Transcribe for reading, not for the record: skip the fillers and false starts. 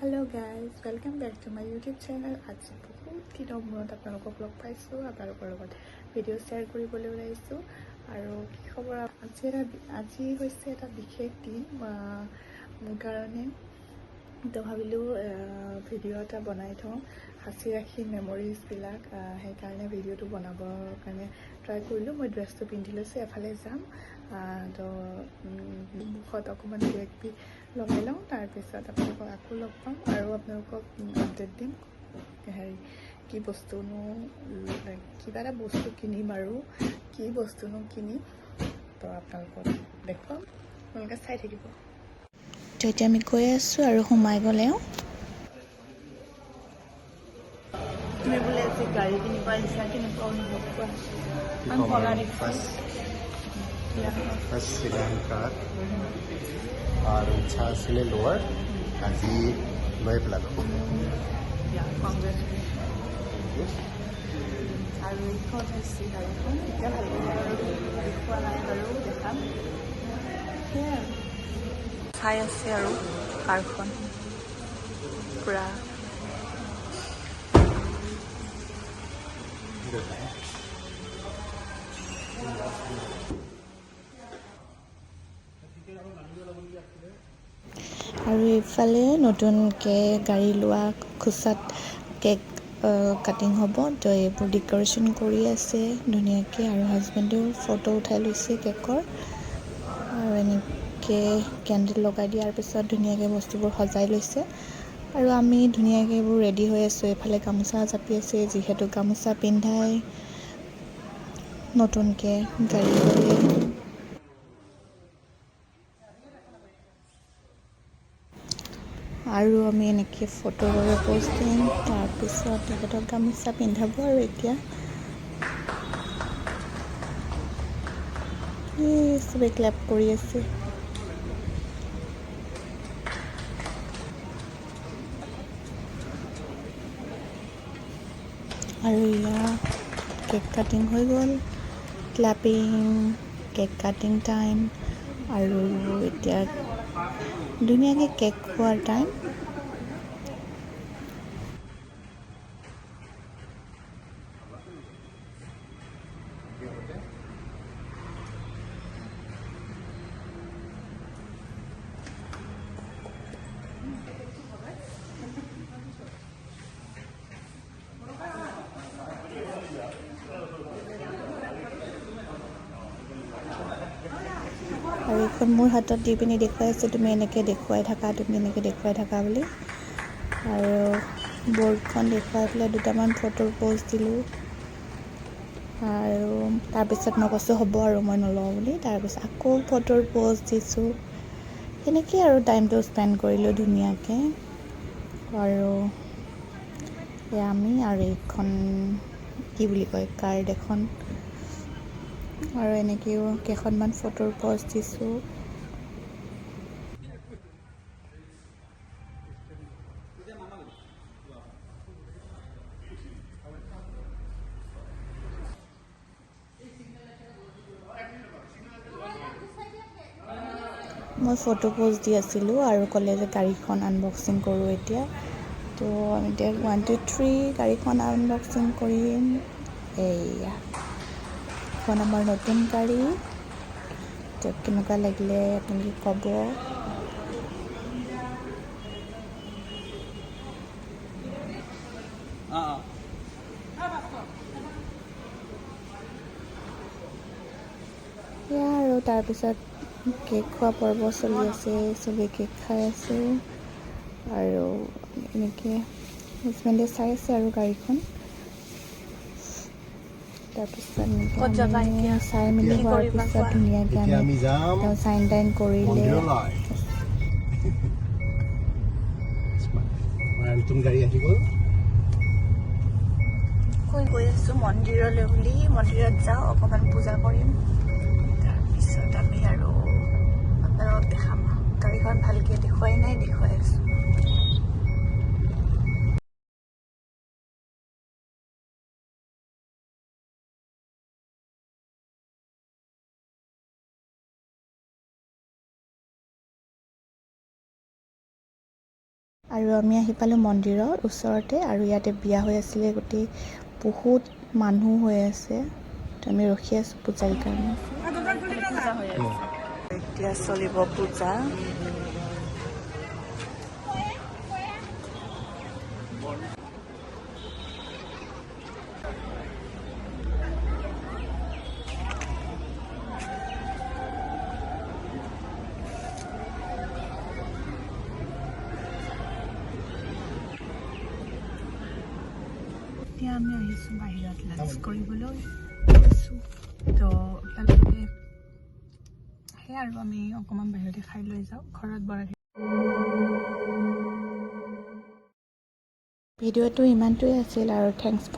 Hello guys, welcome back to my YouTube channel. আজি বহুত দিনৰ মূৰত আপোনালোকক লগ পাইছোঁ, আপোনালোকৰ লগত ভিডিঅ' শ্বেয়াৰ কৰিবলৈ ওলাইছোঁ। আৰু কি খবৰ? আজি হৈছে এটা বিশেষ দিন মোৰ কাৰণে। তো ভাবিলোঁ ভিডিঅ' এটা বনাই থওঁ, সাঁচি ৰাখি মেমৰিজবিলাক। সেইকাৰণে ভিডিঅ'টো বনাবৰ কাৰণে ট্ৰাই কৰিলোঁ। মই ড্ৰেছটো পিন্ধি লৈছোঁ, এফালে যাম। তো মুখত অকণমান কিবাকিবি লগাই লওঁ, তাৰপিছত আপোনালোকক আকৌ লগ পাম আৰু আপোনালোকক আপডেট দিম। কি বস্তুনো, কিবা এটা বস্তু কিনিম আৰু কি বস্তুনো কিনিম তো আপোনালোকক দেখুৱাম, আপোনালোকে চাই থাকিব। তো এতিয়া আমি গৈ আছোঁ আৰু সোমাই গ'লেও তুমি বোলে আজি গাড়ী কিনিব আহিছা, কেনেকুৱা অনুভৱ কৰা? ফাৰ্ষ্ট ছিডান কাৰ আৰু ইচ্ছা আছিলে লোৱাৰ, আজি লৈ পেলালোঁ। আৰু এইখন হৈছে গাড়ীখন, এতিয়া ভালকৈ দেখুওৱা নাই বাৰু, দেখাম। সেয়াই আৰু চাই আছে আৰু কাৰখন পূৰা আৰু এইফালে নতুনকৈ গাড়ী লোৱা খোচাত কেক কাটিং হ'ব। তো এইবোৰ ডেক'ৰেশ্যন কৰি আছে ধুনীয়াকৈ, আৰু হাজবেণ্ডেও ফটো উঠাই লৈছে কেকৰ। আৰু এনেকৈ কেণ্ডেল লগাই দিয়াৰ পিছত ধুনীয়াকৈ বস্তুবোৰ সজাই লৈছে। আৰু আমি ধুনীয়াকৈ এইবোৰ ৰেডি হৈ আছোঁ। এইফালে গামোচা জাপি আছে, যিহেতু গামোচা পিন্ধাই নতুনকৈ গাড়ী ল'লে। আৰু আমি এনেকৈ ফটো কৰি প'ষ্ট দিম, তাৰপিছত তেখেতক গামোচা পিন্ধাব। আৰু এতিয়া চবেই ক্লেপ কৰি আছে। আৰু এয়া কেক কাটিং হৈ গ'ল, ক্লেপিং, কেক কাটিং টাইম। আৰু এতিয়া ধুনীয়াকৈ কেক খোৱাৰ টাইম। আৰু এইখন মোৰ হাতত দি পিনি দেখুৱাই আছে, তুমি এনেকৈ দেখুৱাই থাকা বুলি। আৰু বৰ্ডখন দেখুৱাই পেলাই দুটামান ফটোৰ প'জ দিলোঁ। আৰু তাৰপিছত মই কৈছোঁ হ'ব আৰু মই নলওঁ বুলি। তাৰপিছত আকৌ ফটোৰ প'জ দিছোঁ। সেনেকৈ আৰু টাইমটো স্পেণ্ড কৰিলোঁ ধুনীয়াকৈ। আৰু আমি আৰু এইখন কি বুলি কয়, কাৰ্ড এখন। আৰু এনেকৈও কেইখনমান ফটোৰ প'জ দিছোঁ। মই ফটো প'জ দি আছিলোঁ আৰু ক'লে যে গাড়ীখন আনবক্সিং কৰোঁ এতিয়া। তো আমি এতিয়া 1 2 3 গাড়ীখন আনবক্সিং কৰিম। এইয়া এখন আমাৰ নতুন গাড়ী। তো কেনেকুৱা লাগিলে আপোনালোকে ক'ব। এয়া আৰু তাৰপিছত কেক খোৱা পৰ্ব চলি আছে, চবেই কেক খাই আছোঁ। আৰু এনেকৈ হাজবেণ্ডে চাই আছে আৰু গাড়ীখন। তাৰপিছত চাই মেলি হোৱাৰ পিছত ধুনীয়াকৈ আমি তেওঁ চাইন টাইন কৰিলে। নতুন গাড়ী আহি গ'ল। গৈ আছোঁ মন্দিৰলৈ বুলি, মন্দিৰত যাওঁ, অকণমান পূজা কৰিম। তাৰপিছত আমি আৰু আপোনালোকক দেখাম। গাড়ীখন ভালকৈ দেখুৱাই নাই, দেখুৱাই আছোঁ। আৰু আমি আহি পালোঁ মন্দিৰৰ ওচৰতে আৰু ইয়াতে বিয়া হৈ আছিলে গোটেই বহুত মানুহ হৈ আছে তো আমি ৰখি আছোঁ পূজাৰ কাৰণে এতিয়া চলিব পূজা এতিয়া আমি আহিছোঁ বাহিৰত লাঞ্চ কৰিবলৈ তো আপোনালোকে সেয়া আৰু আমি অকণমান বাহিৰতে খাই লৈ যাওঁ ঘৰত বনাই ভিডিঅ'টো ইমানটোৱে আছিল আৰু থেংকছ